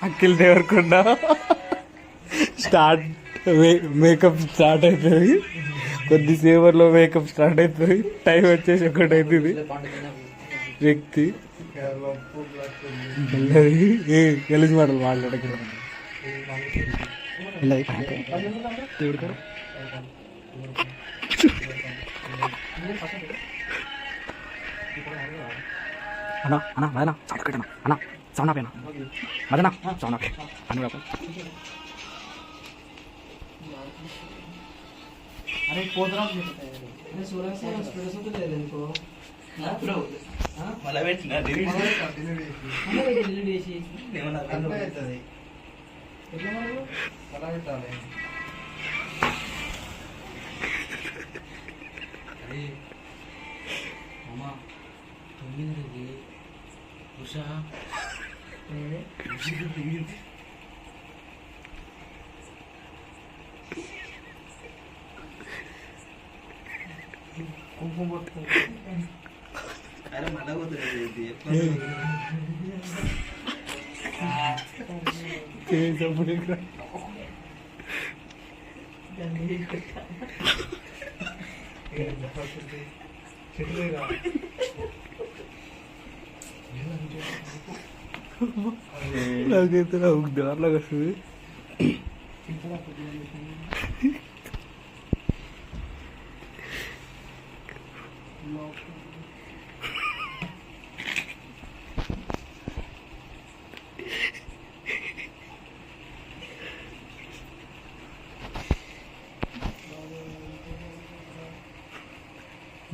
Akhil Deverakonda start makeup start అవుతుంది. కొద్దిసేపట్లో makeup start అవుతుంది. టైం వచ్చేసి 1 అవుతుంది. వ్యక్తి గెలిచి మాటలు మాట్లాడకూడదు. అన్నా అన్నా మదనా సౌండ్ పెట్టనా అన్నా సౌండ్ ఆపేనా మదనా సౌండ్ ఆపే అని అరే పోతున్నా అమ్మా 9 ఉషా కుంకుమ పట్టుకో. అరే మళ్ళా పోతుంది నాకైతే నాకు దారిలాగా వస్తుంది.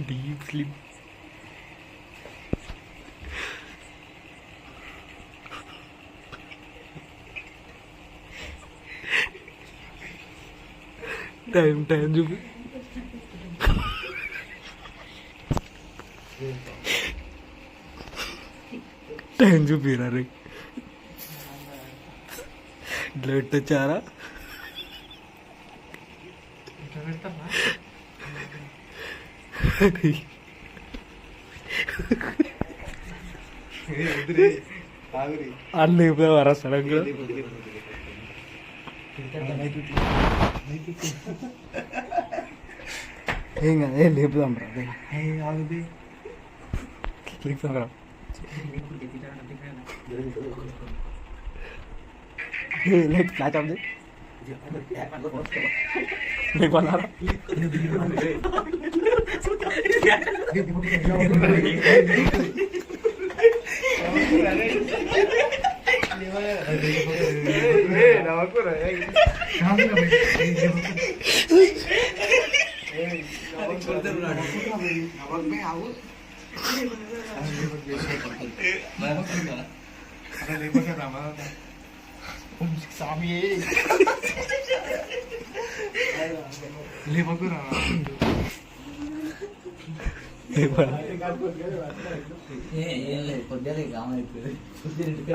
Deep sleep. టైం చూపి. టైం చూపిరా రే. ఇట్లా పెట్టొచ్చారా? అన్నీ లేపుదాం సడన్గా. ఏం కదా ఏ లేపుదాం రా. లేపుదాం రా. లైట్ ఫ్లాష్ ఆఫ్ లేపన్నారా?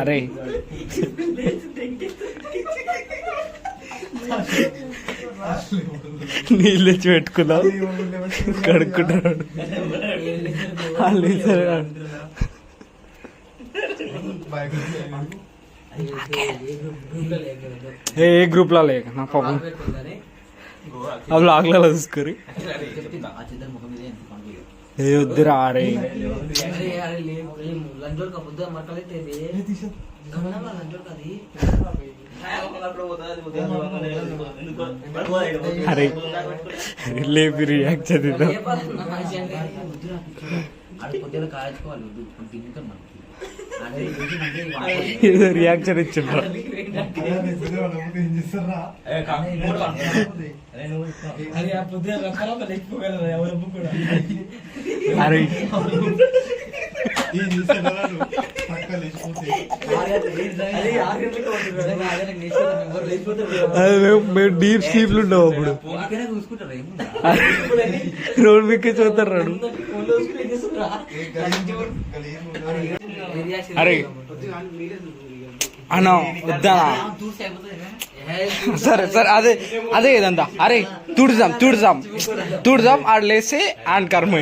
అరే నీళ్ళు తెచ్చి పెట్టుకున్నావు కడుక్కుంటాడు. ఏ గ్రూప్లో లేక నా పాపం అవి ఆగలా చూసుకోరు. ఏ వద్దురా రే. అరే లేపి రియాక్ట్ చదివిద్దాం. ఏదో రియాక్షన్ ఇచ్చిండ్రా. అరే మేము డీప్ స్లీప్ లో ఉన్నాం అప్పుడు రోడ్ మీకే చూస్తారు రాడు. అరే అన్నా వద్దా సరే సరే అదే అదే ఇదంతా. అరే తుడుదాం ఆడలేసి ఆన్ కర్మ.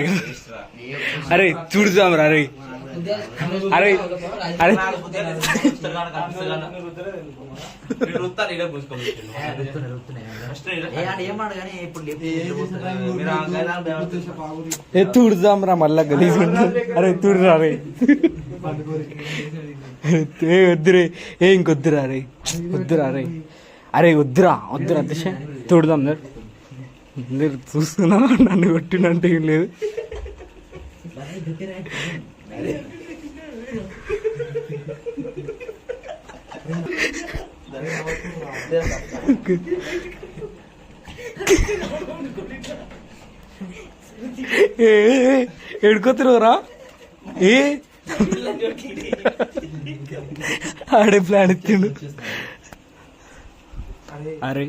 అరే తుడుదాం రా. అరే అరే అరే తుడుదాం రా మళ్ళా గలీజ్. అరే తుడురా రే. ఏ వద్దురే, ఏ ఇంకొద్దురా రే, వద్దురా రే. అరే వద్దురా దిశ తుడుదాం. మీరు చూస్తున్నా నన్ను కొట్టినంటే ఏం లేదు. ఎడుకోతురా ఏ ఆడే ప్లాన్ ఇచ్చిండు. అరే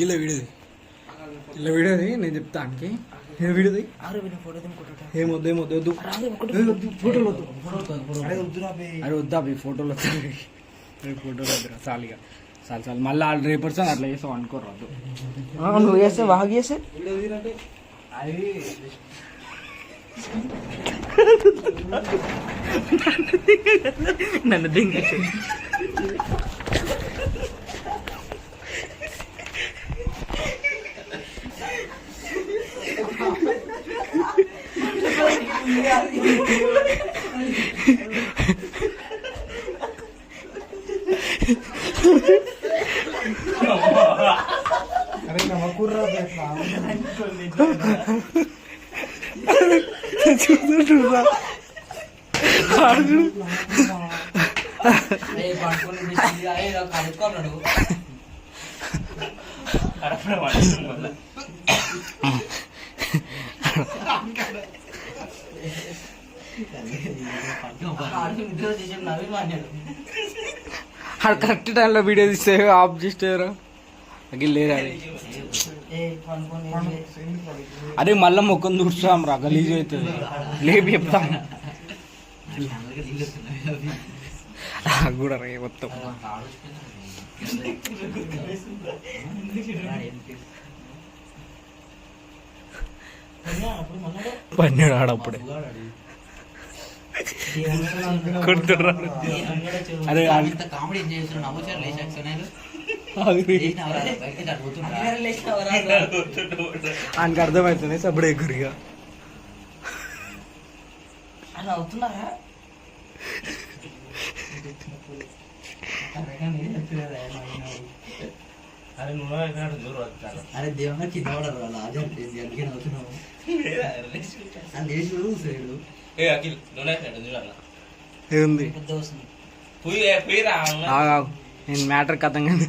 ఇలా వీడియోది నేను చెప్తా అంకి. ఏ వీడియోది ఏమొద్దు అరే వద్దా ఫోటోలు వస్తాయి. ఫోటోలు వద్దురా చాలుగా చాలు. మళ్ళీ వాళ్ళు రేపటి అట్లా చేస్తావు అనుకోరాదు. నువ్వు చేస్తే బాగా చేస్తే నన్ను దింగ చూస్తుంటురా. కరెక్ట్ టైంలో వీడియో తీస్తే ఆఫ్ చేస్తారా లేరా. అరే మళ్ళా మొక్కం చూస్తాం రా గలీజ్ అవుతుంది. లేపి చెప్తాం కూడా రే మొత్తం పన్నాడు ఆడప్పుడే కొడుతుర్రా. అరే ఆయనకి అర్థమవుతుంది సబ్బుడే గురిగా అవుతున్నారా. అరే దేవుడు కింద అవుతున్నావు. ఏముంది నేను మ్యాటర్ కథం కానీ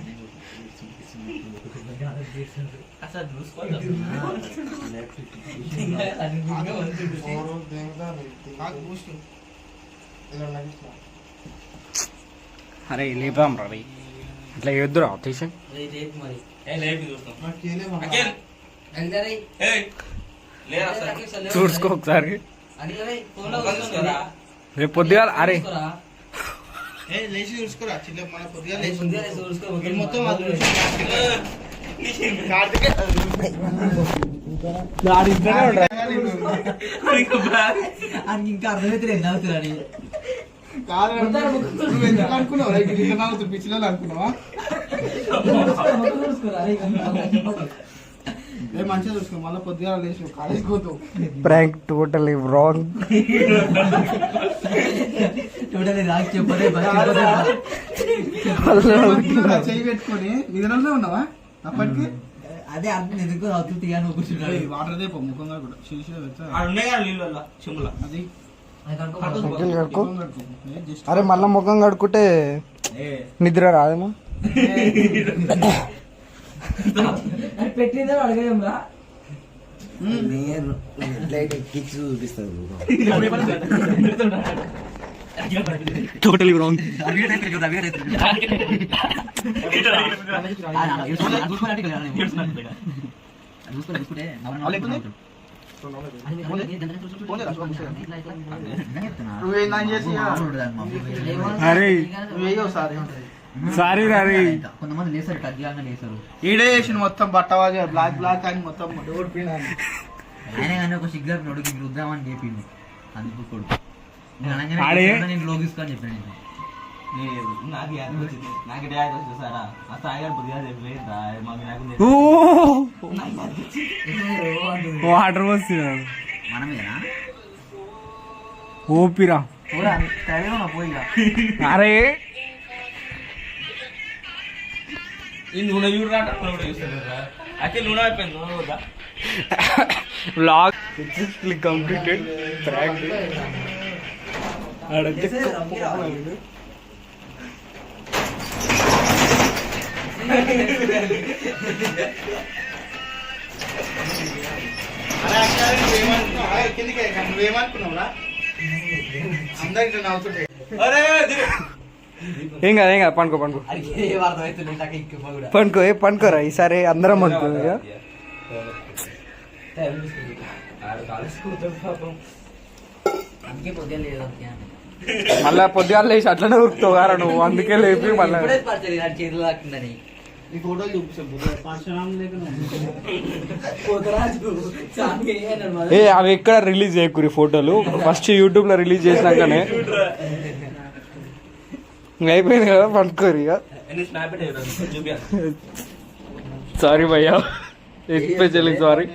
అరే లేపాం రా ఇట్లా వద్దురా తీసే చూసుకో ఒకసారి రేపు పొద్దుగా. అరే ఇంకా అర్థమైతే ఎంత అవుతుంది పిచ్చిలో అనుకున్నావా? మంచిగా చూసుకో. మళ్ళీ పొద్దుగా లేచి కాలేజ్కి పోతావు. Prank totally wrong. చెయ్యి పెట్టుకొని నిద్రలో ఉన్నావా అప్పటికి? అదే అర్థం ఎందుకు అవుతుంది అని కూర్చున్నాడు. వాటర్ దేపో ముఖంగా కూడా అది. అరే మళ్ళా ముఖం కడుక్కుంటే నిద్ర రాదేమో. పెట్టిందే అడగేం రా. నేను లైట్ ఎక్కించి చూపిస్తాను టోటలీ రాంగ్. నువ్వేం చేసి అరే నువ్వేయో సారీ సారీ రే. కొంతమంది లేసారు టచ్ చేయగానే లేసారు. ఈడే చేసిన మొత్తం బట్టవాజ బ్లాక్ బ్లాక్ అని మొత్తం ఓడిపోయినాను. ఆయన కానీ ఒక సిగ్నల్ నోడుకి రుద్దామని చెప్పింది అందుకు కొడుకు ఆడే? నేను లోగిస్తా అని చెప్పాను ఓ వాటర్ వస్తున్నాడు మనమేనా ఓపిరా. పోయిగా అరే వ్లాగ్ సక్సెస్ఫుల్లీ కంప్లీటెడ్. ప్రాంక్ ఆడైతే నువ్వేమనుకున్నావురా అందరికి నవ్వుతుంటే ఏం కాదు ఏం కాదు. పండుకో పండుకో పండుకో పండుకోరా ఈసారి అందరం పండుకో ఇక. అందుకే పొద్దున లేదు మళ్ళా పొద్దుగాల లేచి అట్లనే ఉరుకుతావు కారా నువ్వు, అందుకే లేపి మళ్ళీ చేతులు తాకిందని ఈ ఫోటోలు ఏ అవి ఎక్కడ రిలీజ్ చేయకూరి ఫోటోలు, ఫస్ట్ యూట్యూబ్ లో రిలీజ్ చేసినాకనే అయిపోయింది కదా పండుకోరు ఇక. సారీ భయ్యా, ఎస్పెషల్లీ సారీ.